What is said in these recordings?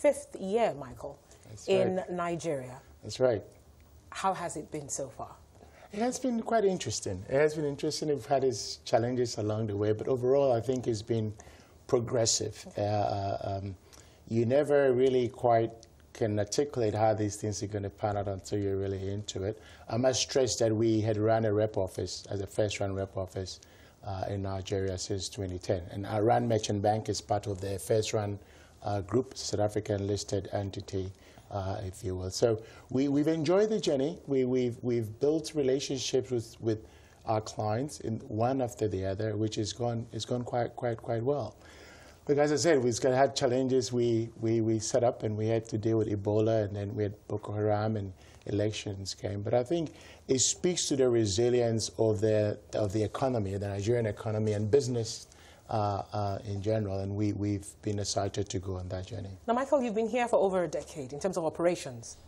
5th year, Michael, in Nigeria. That's right. How has it been so far? It has been quite interesting. It has been interesting. We've had its challenges along the way, but overall, I think it's been progressive. You never really quite can articulate how these things are going to pan out until you're really into it. I must stress that we had run a rep office as a first-run rep office in Nigeria since 2010. And I ran Merchant Bank as part of the first-run group, South African listed entity, if you will. So we've enjoyed the journey. We've built relationships with our clients in one after the other, which has gone quite well. But as I said, we've had challenges. We set up and we had to deal with Ebola, and then we had Boko Haram, and elections came. But I think it speaks to the resilience of the economy, the Nigerian economy, and business in general. And we've been excited to go on that journey. Now, Michael, you've been here for over a decade in terms of operations,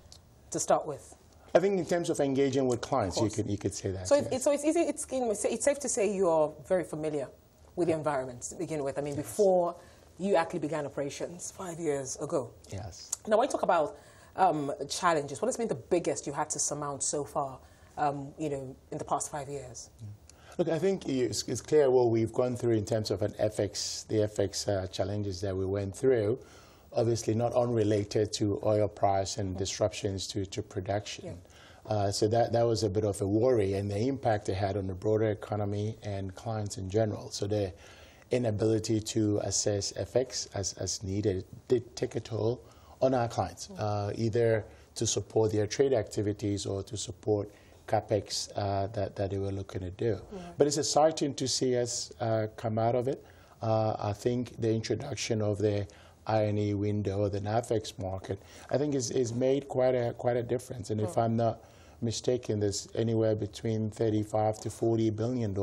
to start with. I think in terms of engaging with clients, you could say that. So it's safe to say you're very familiar with the environment to begin with. I mean, before you actually began operations 5 years ago. Yes. Now, when you talk about challenges, what has been the biggest you had to surmount so far, in the past 5 years? Look, I think it's clear what we've gone through in terms of the FX challenges that we went through. Obviously, not unrelated to oil price and disruptions to production. Yeah. So that was a bit of a worry, and the impact it had on the broader economy and clients in general. So the inability to assess FX as needed did take a toll on our clients, either to support their trade activities or to support CapEx that they were looking to do. Yeah. But it's exciting to see us come out of it. I think the introduction of the INE window, the NAFEX market, I think is made quite a difference. And if I'm not mistaken, there's anywhere between $35 to $40 billion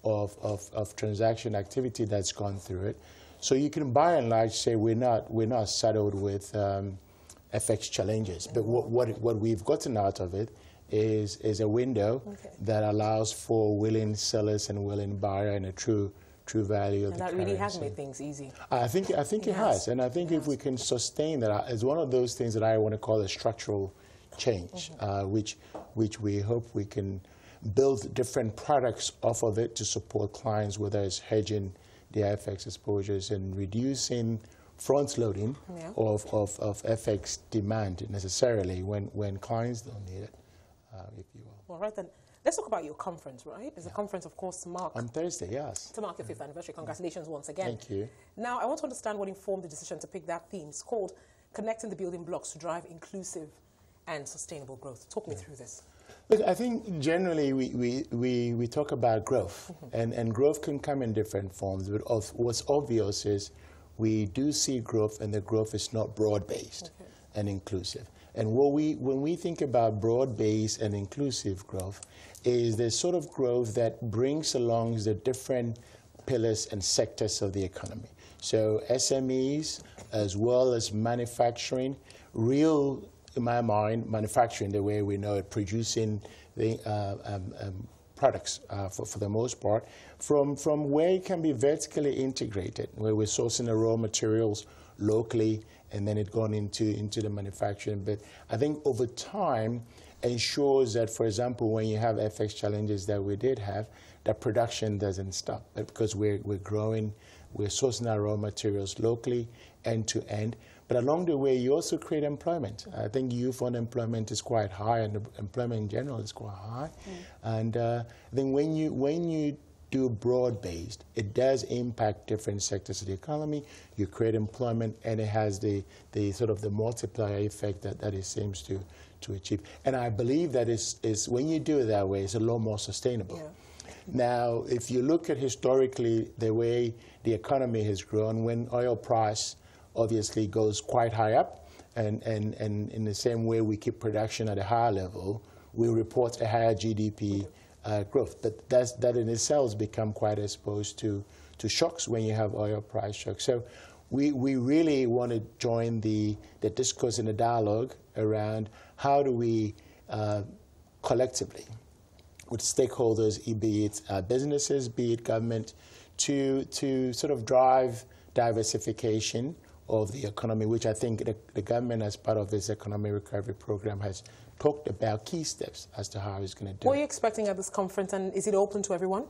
of transaction activity that's gone through it. So you can by and large say we're not saddled with FX challenges. But what we've gotten out of it is a window that allows for willing sellers and willing buyer and a true value of the currency. And that really has made things easy. I think it has. And I think if we can sustain that, it's one of those things that I want to call a structural change, which we hope we can build different products off of it to support clients, whether it's hedging their FX exposures and reducing front-loading of FX demand necessarily when clients don't need it, if you will. All right, then. Let's talk about your conference, right? It's a conference, of course, to mark... On Thursday, yes. To mark your 5th anniversary. Congratulations once again. Thank you. Now, I want to understand what informed the decision to pick that theme. It's called Connecting the Building Blocks to Drive Inclusive and Sustainable Growth. Talk me through this. Look, I think generally we talk about growth, and growth can come in different forms. But what's obvious is we do see growth, and the growth is not broad-based and inclusive. And when we think about broad-based and inclusive growth, is the sort of growth that brings along the different pillars and sectors of the economy. So SMEs, as well as manufacturing, real, in my mind, manufacturing the way we know it, producing the products for the most part, from where it can be vertically integrated, where we're sourcing the raw materials locally, and then it gone into the manufacturing. But I think over time ensures that, for example, when you have FX challenges that we did have, that production doesn't stop. But because we're growing, we're sourcing our raw materials locally, end to end. But along the way, you also create employment. I think youth unemployment is quite high, and employment in general is quite high. And I think when you do broad-based, it does impact different sectors of the economy. You create employment, and it has the sort of the multiplier effect that it seems to achieve. And I believe that is when you do it that way, it's a lot more sustainable. Yeah. Now, if you look at historically the way the economy has grown, when oil price obviously goes quite high up, and in the same way we keep production at a higher level, we report a higher GDP growth. But that in itself has become quite exposed to shocks when you have oil price shocks. So we really want to join the discourse and the dialogue around how do we collectively, with stakeholders, be it businesses, be it government, to sort of drive diversification of the economy, which I think the government, as part of its economic recovery program, has talked about key steps as to how it's going to do it. What are you expecting at this conference, and is it open to everyone?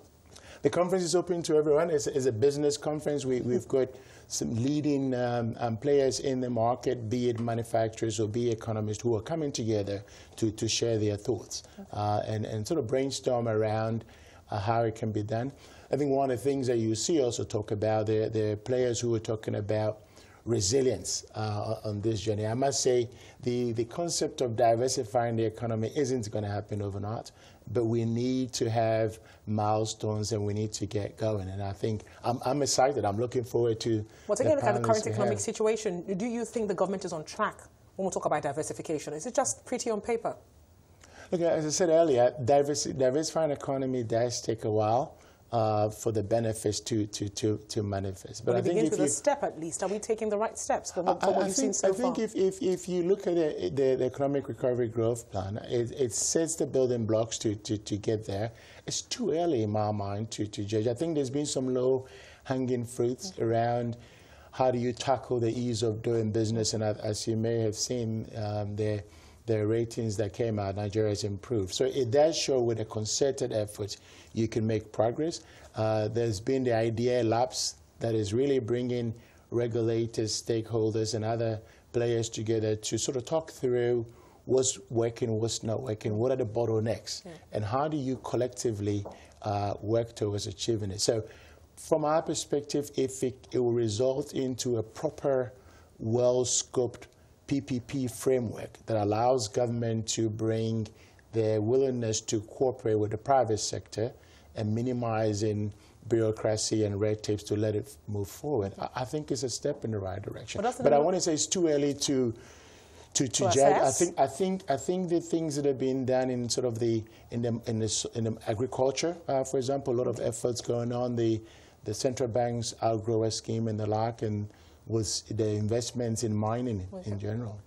The conference is open to everyone. It's a business conference. We've got some leading players in the market, be it manufacturers or be it economists, who are coming together to share their thoughts and sort of brainstorm around how it can be done. I think one of the things that you see also talk about, the players who are talking about resilience on this journey. I must say the concept of diversifying the economy isn't going to happen overnight, but we need to have milestones and we need to get going. And I think I'm excited. I'm looking forward to. Well, taking a look at the current economic situation, do you think the government is on track when we talk about diversification? Is it just pretty on paper? Look, as I said earlier, diversifying the economy does take a while for the benefits to manifest. But I think begins with a step, at least. Are we taking the right steps from what you've seen so far? I think if you look at the economic recovery growth plan, it sets the building blocks to get there. It's too early in my mind to judge. I think there's been some low-hanging fruits around how do you tackle the ease of doing business, and as you may have seen, the ratings that came out, Nigeria has improved. So it does show with a concerted effort you can make progress. There's been the idea lapse that is really bringing regulators, stakeholders, and other players together to sort of talk through what's working, what's not working, what are the bottlenecks, and how do you collectively work towards achieving it. So from our perspective, if it will result into a proper, well-scoped PPP framework that allows government to bring their willingness to cooperate with the private sector and minimizing bureaucracy and red tapes to let it move forward, I think it's a step in the right direction. But I want to say it's too early to judge. I think the things that have been done in sort of in the agriculture, for example, a lot of efforts going on, the central bank's outgrower scheme and the like, and was the investments in mining in general.